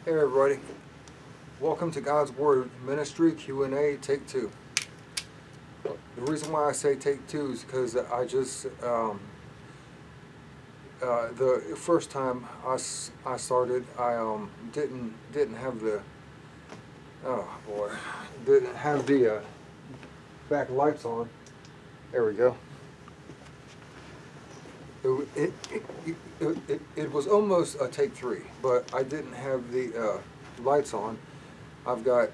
Hey everybody, welcome to God's Word Ministry Q&A Take 2. The reason why I say Take 2 is because I just, the first time I started, I didn't have the, oh boy, didn't have the back lights on. There we go. It was almost a take 3, but I didn't have the lights on. I've got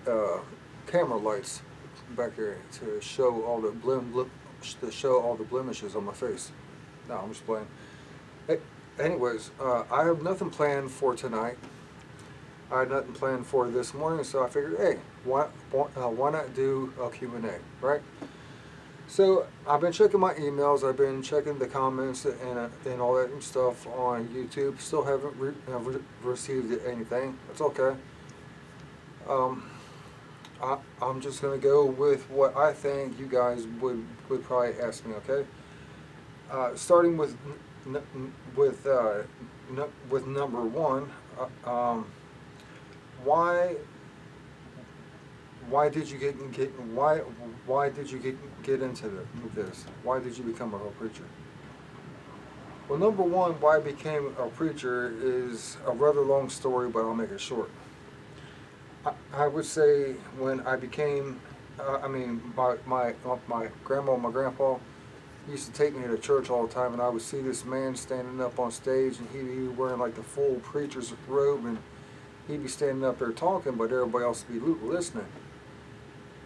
camera lights back here to show all the blemishes on my face. No, I'm just playing. Anyways, I have nothing planned for tonight. I had nothing planned for this morning, so I figured, hey, why not do a Q&A, right? So I've been checking my emails. I've been checking the comments and all that stuff on YouTube. Still haven't received anything. It's okay. I'm just gonna go with what I think you guys would probably ask me. Okay. Starting with with number one. Why did you why did you get into this? Why did you become a preacher? Well, number one, why I became a preacher is a rather long story, but I'll make it short. I would say when I became, my grandma and my grandpa used to take me to church all the time, and I would see this man standing up on stage, and he'd be wearing like the full preacher's robe, and he'd be standing up there talking, but everybody else would be listening.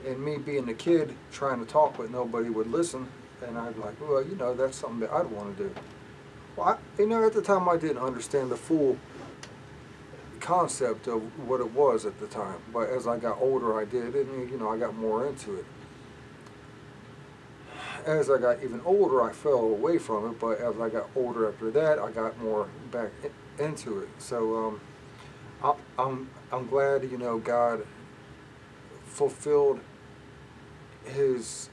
And me being a kid trying to talk, but nobody would listen, and I'd be like, well, that's something that I'd want to do. Well, at the time I didn't understand the full concept of what it was at the time, but as I got older, I did, and I got more into it. As I got even older, I fell away from it, but as I got older after that, I got more back into it. So I'm glad God fulfilled his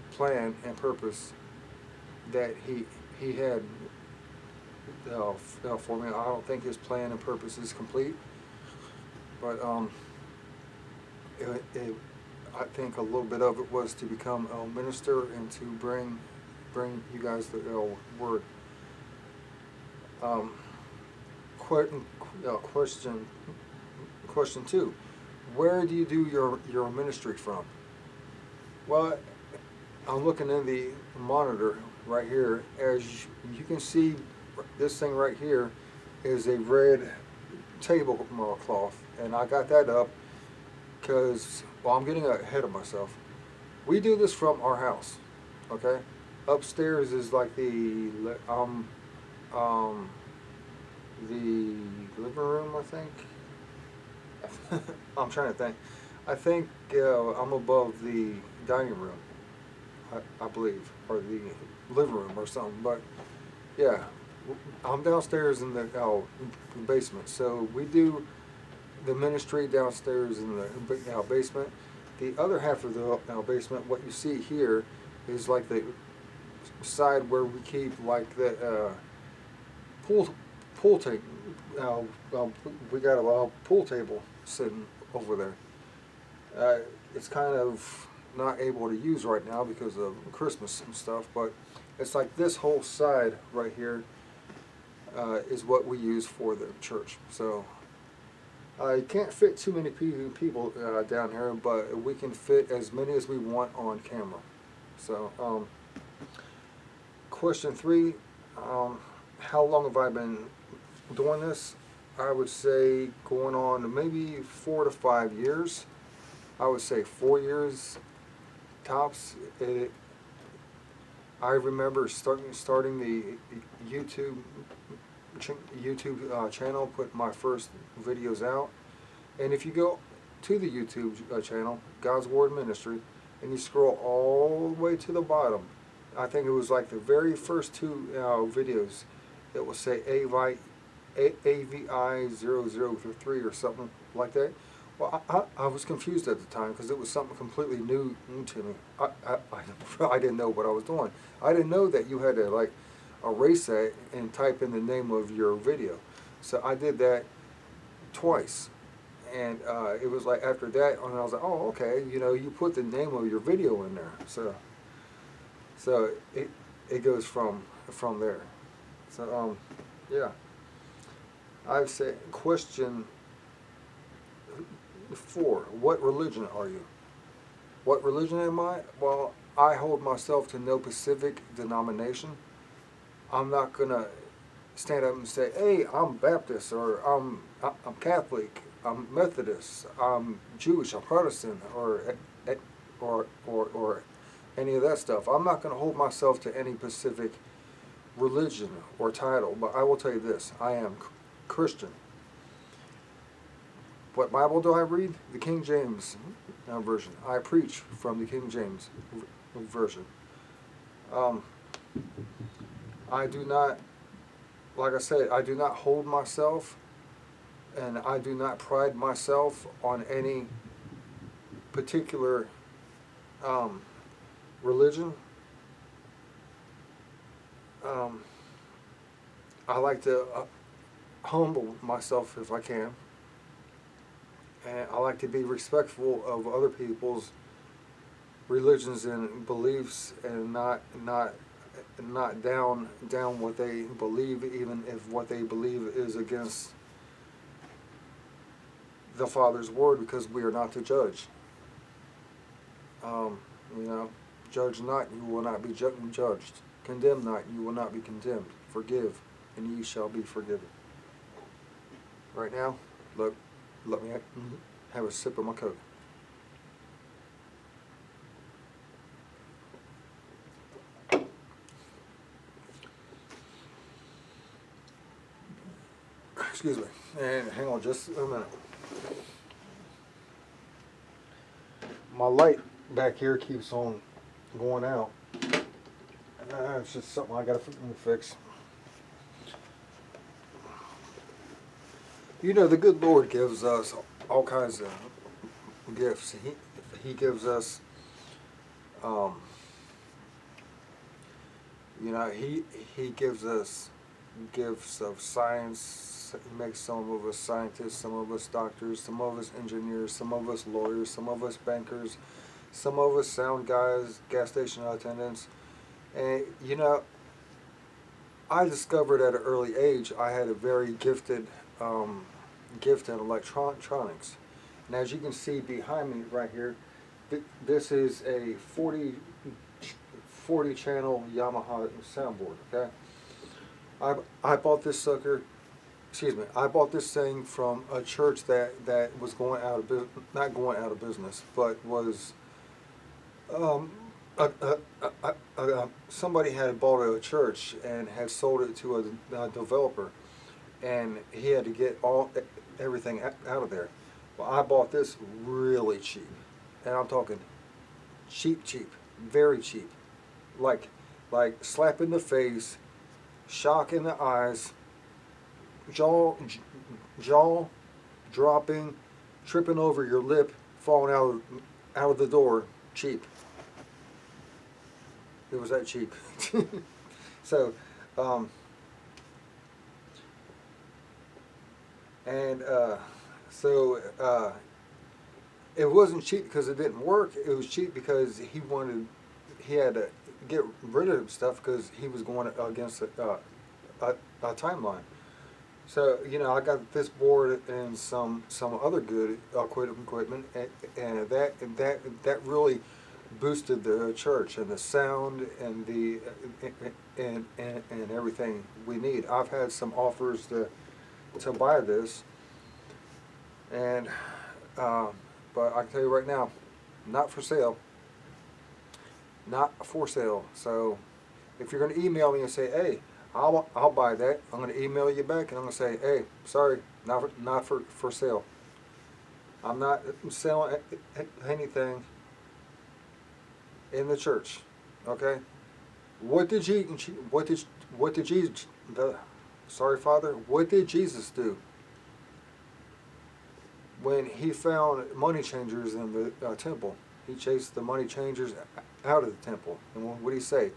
plan and purpose that he had for me. I don't think his plan and purpose is complete, but I think a little bit of it was to become a minister and to bring you guys the word. Question two: where do you do your ministry from? Well, I'm looking in the monitor right here. As you can see, this thing right here is a red tablecloth, and I got that up because, well, I'm getting ahead of myself. We do this from our house, okay? Upstairs is like the living room, I think. I'm trying to think. I think I'm above the dining room, I believe, or the living room or something. But yeah, I'm downstairs in the basement. So we do the ministry downstairs in the basement. The other half of the basement, what you see here, is like the side where we keep like the pool table. We got a pool table sitting over there. It's kind of not able to use right now because of Christmas and stuff, but it's like this whole side right here is what we use for the church. So I can't fit too many people down here, but we can fit as many as we want on camera. So question three, how long have I been doing this? I would say going on maybe 4 to 5 years. I would say 4 years tops. I remember starting the YouTube channel, put my first videos out, and if you go to the YouTube channel, God's Word Ministry, and you scroll all the way to the bottom, I think it was like the very first two videos, it will say AVI 003 or something like that. Well, I was confused at the time because it was something completely new to me. I didn't know what I was doing. I didn't know that you had to like erase that and type in the name of your video. So I did that, twice. And it was like after that, and I was like, oh, okay, you put the name of your video in there, so it goes from there. So yeah, I've said question 4: what religion are you? What religion am I? Well, I hold myself to no specific denomination. I'm not gonna stand up and say, "Hey, I'm Baptist," or I'm Catholic, I'm Methodist, I'm Jewish, I'm Protestant," or any of that stuff. I'm not gonna hold myself to any specific religion or title. But I will tell you this: I am Christian. What Bible do I read? The King James version. I preach from the King James version. Um, I do not, like I said, I do not hold myself, and I do not pride myself on any particular religion. I like to humble myself if I can, and I like to be respectful of other people's religions and beliefs, and not down what they believe, even if what they believe is against the Father's word, because we are not to judge. You know, judge not, you will not be judged. Condemn not, you will not be condemned. Forgive, and ye shall be forgiven. Right now, look, let me have a sip of my Coke. Excuse me, and hang on just a minute. My light back here keeps on going out. It's just something I gotta fix. The good Lord gives us all kinds of gifts. He gives us, he gives us gifts of science. He makes some of us scientists, some of us doctors, some of us engineers, some of us lawyers, some of us bankers, some of us sound guys, gas station attendants. And I discovered at an early age I had a very gifted gift in electronics. And as you can see behind me right here, this is a 40 channel Yamaha soundboard. Okay, I bought this sucker. Excuse me. I bought this thing from a church that was going out of business, not going out of business, but was somebody had bought a church and had sold it to a developer, and he had to get everything out of there. Well, I bought this really cheap, and I'm talking cheap, very cheap, like slap in the face, shock in the eyes, jaw dropping, tripping over your lip, falling out of the door. Cheap. It was that cheap. So, it wasn't cheap because it didn't work. It was cheap because he had to get rid of stuff because he was going against a timeline. So I got this board and some other good equipment, and that really boosted the church and the sound and the and everything we need. I've had some offers to buy this, and but I can tell you right now, not for sale. Not for sale. So if you're going to email me and say, hey, I'll buy that, I'm going to email you back and I'm going to say, hey, sorry, not for sale. I'm not selling anything in the church. Okay? What did Jesus sorry, Father, what did Jesus do when he found money changers in the temple? He chased the money changers out of the temple. And what did he say?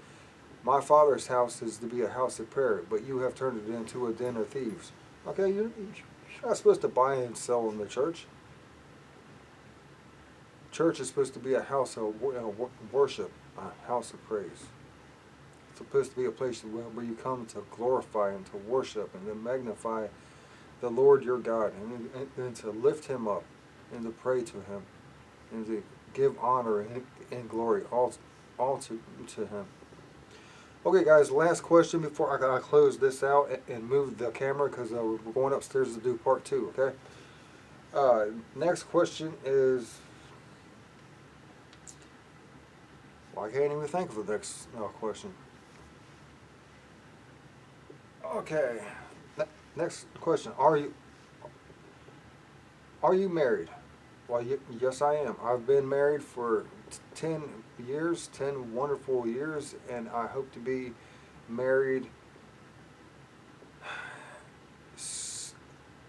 My Father's house is to be a house of prayer, but you have turned it into a den of thieves. Okay, You're not supposed to buy and sell in the church. Church is supposed to be a house of worship, a house of praise. It's supposed to be a place where you come to glorify and to worship and to magnify the Lord your God, and to lift Him up and to pray to Him and to give honor and glory all to Him. Okay, guys, last question before I close this out and move the camera, because we're going upstairs to do part 2, okay? Next question is, well, I can't even think of the next question. Okay, next question. Are you married? Well, yes, I am. I've been married for 10 years, 10 wonderful years, and I hope to be married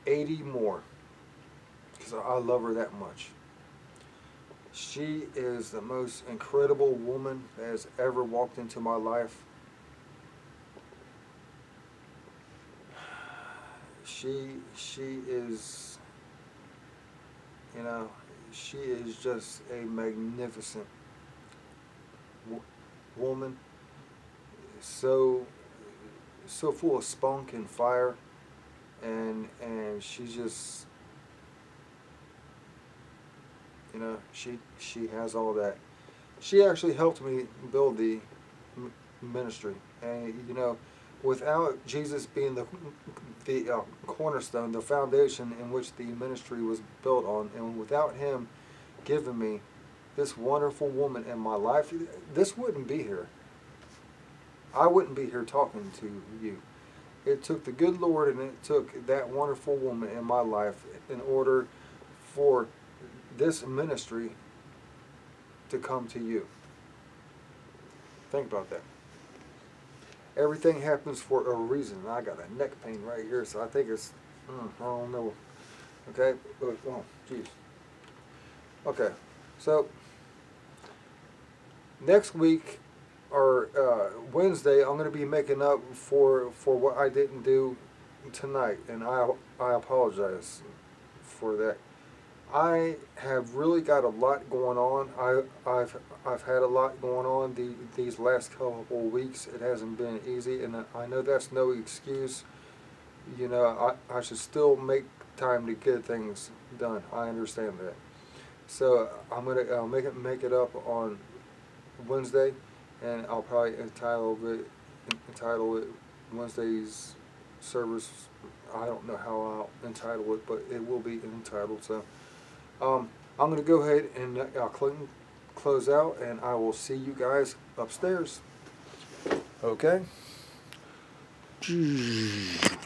80 more, because I love her that much. She is the most incredible woman that has ever walked into my life. She is, you know, she is just a magnificent woman, so full of spunk and fire, and she's just, you know, she has all that. She actually helped me build the ministry, and you know, without Jesus being the cornerstone, the foundation in which the ministry was built on, and without Him giving me this wonderful woman in my life, this wouldn't be here. I wouldn't be here talking to you. It took the good Lord, and it took that wonderful woman in my life in order for this ministry to come to you. Think about that. Everything happens for a reason. I got a neck pain right here, so I think it's, I don't know. Okay? Oh, jeez. Okay, so next week, or Wednesday, I'm going to be making up for what I didn't do tonight, and I apologize for that. I have really got a lot going on. I've had a lot going on these last couple of weeks. It hasn't been easy, and I know that's no excuse. You know, I should still make time to get things done. I understand that. So I'm gonna make it up on Wednesday, and I'll probably entitle it Wednesday's service. I don't know how I'll entitle it, but it will be entitled. So I'm going to go ahead and close out, and I will see you guys upstairs. Okay?